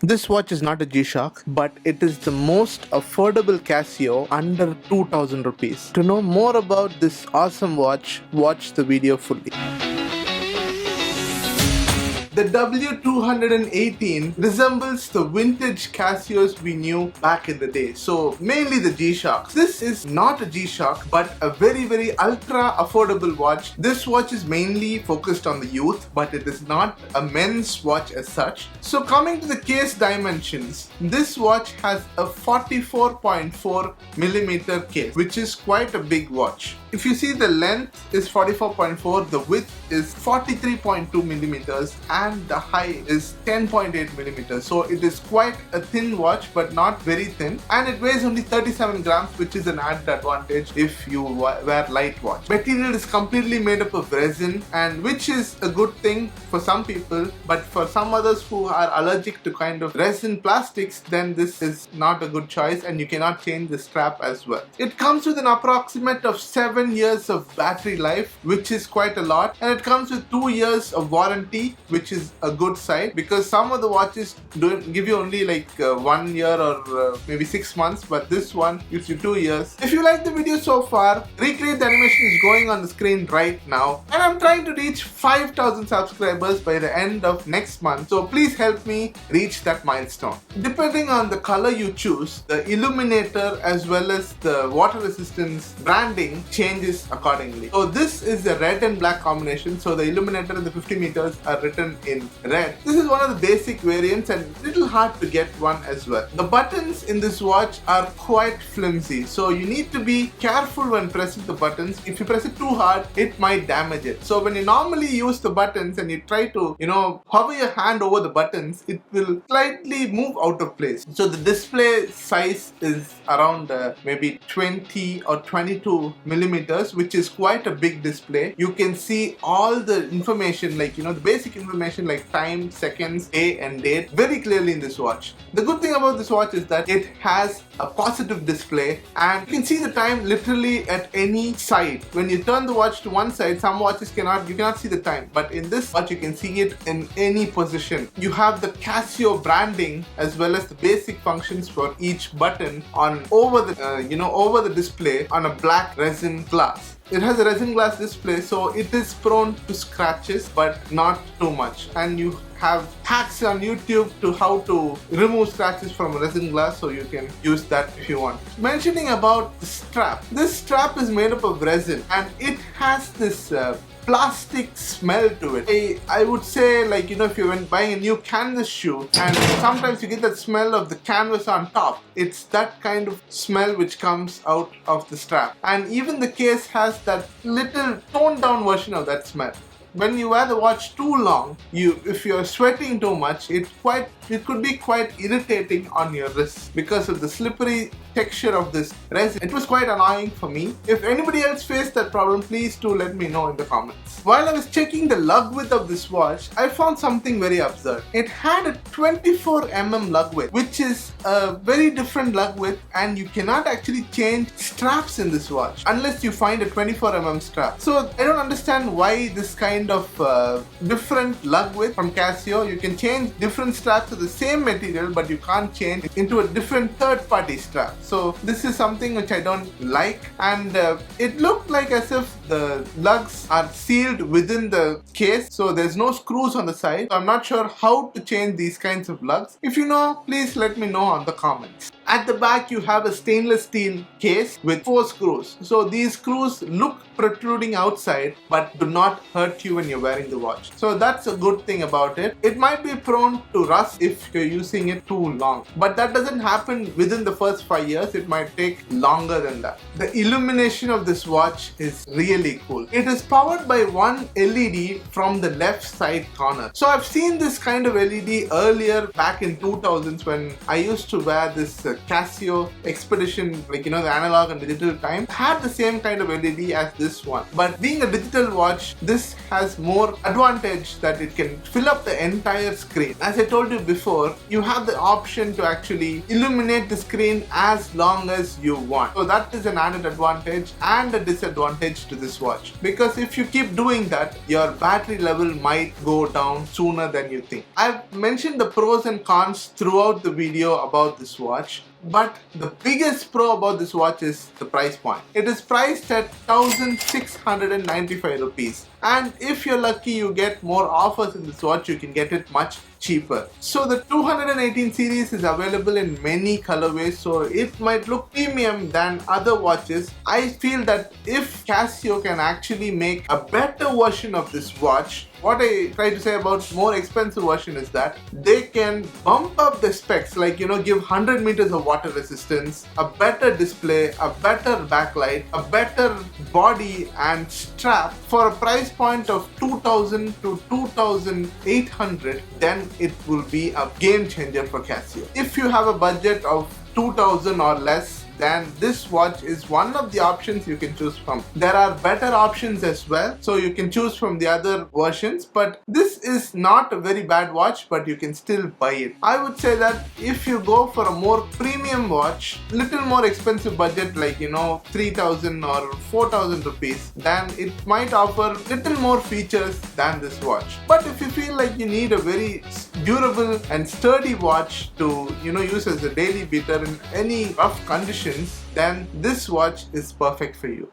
This watch is not a G-Shock, but it is the most affordable Casio under 2000 rupees. To know more about this awesome watch, watch the video fully. The W218 resembles the vintage Casios we knew back in the day, so mainly the G-Shocks. This is not a G-Shock, but a very ultra affordable watch. This watch is mainly focused on the youth, but it is not a men's watch as such. So coming to the case dimensions, this watch has a 44.4 millimeter case, which is quite a big watch. If you see, the length is 44.4, the width is 43.2 millimeters, and the height is 10.8 millimeters. So it is quite a thin watch, but not very thin, and it weighs only 37 grams, which is an added advantage if you wear light watch. Material is completely made up of resin, and which is a good thing for some people, but for some others who are allergic to kind of resin plastics, then this is not a good choice, and you cannot change the strap as well. It comes with an approximate of 7 years of battery life, which is quite a lot, and it comes with 2 years of warranty, which is a good side, because some of the watches don't give you only like 1 year or maybe 6 months, but this one gives you 2 years. If you like the video so far, recreate the animation is going on the screen right now, and I'm trying to reach 5,000 subscribers by the end of next month, so please help me reach that milestone. Depending on the color you choose, the illuminator as well as the water resistance branding changes accordingly. So this is the red and black combination, so the illuminator and the 50 meters are written in red. This is one of the basic variants and little hard to get one as well. The buttons in this watch are quite flimsy, so you need to be careful when pressing the buttons. If you press it too hard, it might damage it. So when you normally use the buttons and you try to, hover your hand over the buttons, it will slightly move out of place. So the display size is around maybe 20 or 22 millimeters, which is quite a big display. You can see all the information, like the basic information like time, seconds, day and date very clearly in this watch. The good thing about this watch is that it has a positive display, and you can see the time literally at any side. When you turn the watch to one side, some watches you cannot see the time, but in this watch you can see it in any position. You have the Casio branding as well as the basic functions for each button on over the display on a black resin glass. It has a resin glass display, so it is prone to scratches, but not too much. And you have hacks on YouTube to how to remove scratches from resin glass, so you can use that if you want. Mentioning about the strap, this strap is made up of resin and it has this plastic smell to it. I would say, like, if you went buying a new canvas shoe and sometimes you get that smell of the canvas on top, it's that kind of smell which comes out of the strap. And even the case has that little toned down version of that smell. When you wear the watch too long, if you're sweating too much, it could be quite irritating on your wrists because of the slippery texture of this resin. It was quite annoying for me. If anybody else faced that problem, please do let me know in the comments. While I was checking the lug width of this watch, I found something very absurd. It had a 24mm lug width, which is a very different lug width, and you cannot actually change straps in this watch unless you find a 24mm strap. So I don't understand why this kind of different lug width from Casio. You can change different straps of the same material, but you can't change it into a different third-party strap. So this is something which I don't like, and it looked like as if the lugs are sealed within the case, so there's no screws on the side. So I'm not sure how to change these kinds of lugs. If you know, please let me know on the comments. At the back you have a stainless steel case with 4 screws. So these screws look protruding outside but do not hurt you when you're wearing the watch. So that's a good thing about it. It might be prone to rust if you're using it too long, but that doesn't happen within the first 5 years. It might take longer than that. The illumination of this watch is really cool. It is powered by one LED from the left side corner. So I've seen this kind of LED earlier back in 2000s when I used to wear this Casio Expedition, like the analog and digital time. It had the same kind of LED as this one, but being a digital watch, this has more advantage that it can fill up the entire screen. As I told you before, you have the option to actually illuminate the screen as as long as you want. So that is an added advantage and a disadvantage to this watch, because if you keep doing that, your battery level might go down sooner than you think. I've mentioned the pros and cons throughout the video about this watch, but the biggest pro about this watch is the price point. It is priced at 1,695 rupees, and if you're lucky you get more offers in this watch, you can get it much cheaper. So the 218 series is available in many colorways, so it might look premium than other watches. I feel that if Casio can actually make a better version of this watch, what I try to say about more expensive version is that they can bump up the specs, like give 100 meters of water resistance, a better display, a better backlight, a better body and strap for a price point of 2,000 to 2,800, then it will be a game changer for Casio. If you have a budget of 2,000 or less, then this watch is one of the options you can choose from. There are better options as well, so you can choose from the other versions, but this is not a very bad watch, but you can still buy it. I would say that if you go for a more premium watch, little more expensive budget, like 3,000 or 4,000 rupees, then it might offer little more features than this watch. But if you feel like you need a very durable and sturdy watch to use as a daily beater in any rough conditions, then this watch is perfect for you.